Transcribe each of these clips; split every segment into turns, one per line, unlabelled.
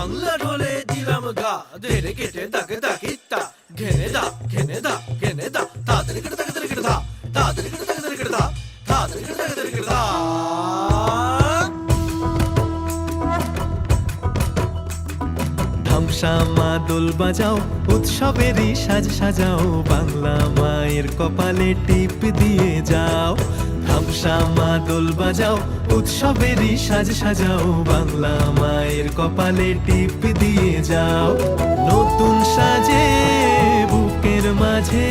বাংলা ঢোলে দিলাম গা ধেরে কেটে দাকে দাকিতা ঘেনে দা ঘেনে দা ঘেনে দা তাদের কেটে দাকে দাকে দা তাদের কেটে দাকে দাকে দা তাদের কেটে দাকে দাকে দা
ধামসা মাদল বাজাও উৎসবেরই সাজ সাজাও বাংলা মায়ের কপালে টিপ দিয়ে যাও ধামসা মাদল বাজাও উৎসবেরই সাজ সাজাও বাংলা মায়ের কপালে টিপ দিয়ে যাও নতুন সাজে বুকের মাঝে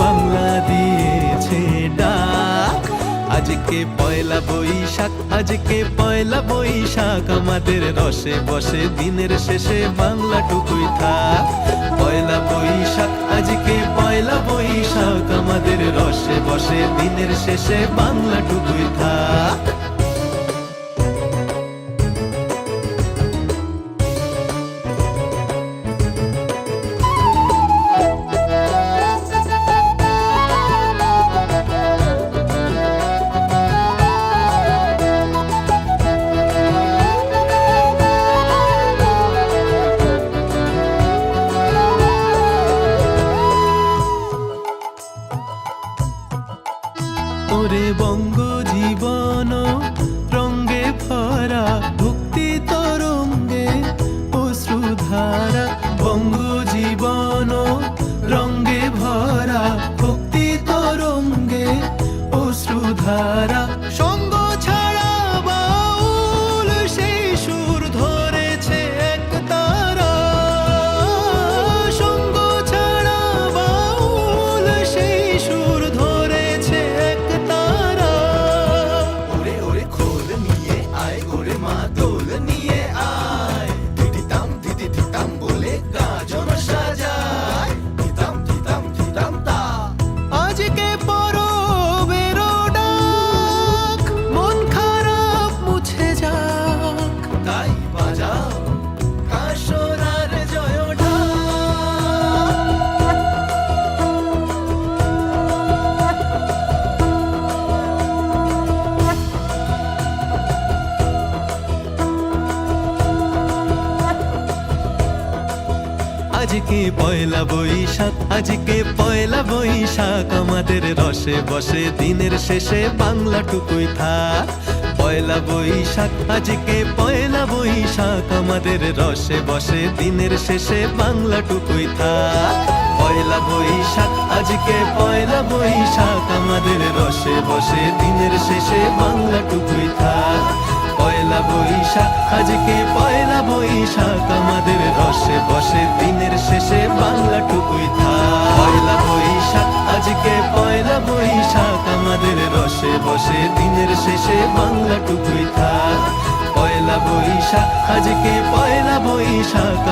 বাংলা দিয়েছে ডাক আজকে পয়লা বৈশাখ আজকে পয়লা বৈশাখ আমাদের রসে বসে দিনের শেষে বাংলা টুকুই থাক পয়লা বৈশাখ আজকে পয়লা বৈশাখ আমাদের রসে বসে দিনের শেষে বাংলা টুকুই থাক ওরে বঙ্গ জীবন রঙ্গে ভরা ভক্তি তরঙ্গে অশ্রুধারা বঙ্গ জীবন রঙ্গে ভরা ভক্তি তরঙ্গে অশ্রুধারা সঙ্গ ছাড়া বাউল সেই সুর ধরেছে এক তারা সঙ্গ ছাড়া বাউল সেই সুর ধরেছে এক তারা
ওরে ওরে খোল নিয়ে আয় ওরে মা দোল নিয়ে আয় দিদিতাম দিদিতাম বলে গাজন সাজায় দিতাম দিতাম দিতাম তা
আজকে পরবের ডাক মন খারাপ মুছে যাক
তাই বাজাও কাশরার জয় ঢাক
আজকে পয়লা বৈশাখ আজকে পয়লা বৈশাখ আমাদের রসে বসে দিনের শেষে বাংলা টুকুই থাক পয়লা বৈশাখ আজকে পয়লা বৈশাখ আমাদের রসে বসে দিনের শেষে বাংলা টুকুই থাক পয়লা বৈশাখ আজকে পয়লা বৈশাখ আমাদের রসে বসে দিনের শেষে বাংলা টুকুই থাক পয়লা বৈশাখ আজকে পয়লা বৈশাখ আমাদের রসে বসে দিনের শেষে বাংলা টুকুই থাক পয়লা বৈশাখ আজকে পয়লা বৈশাখ আমাদের রসে বসে দিনের শেষে বাংলা টুকুই থাক পয়লা বৈশাখ আজকে পয়লা বৈশাখ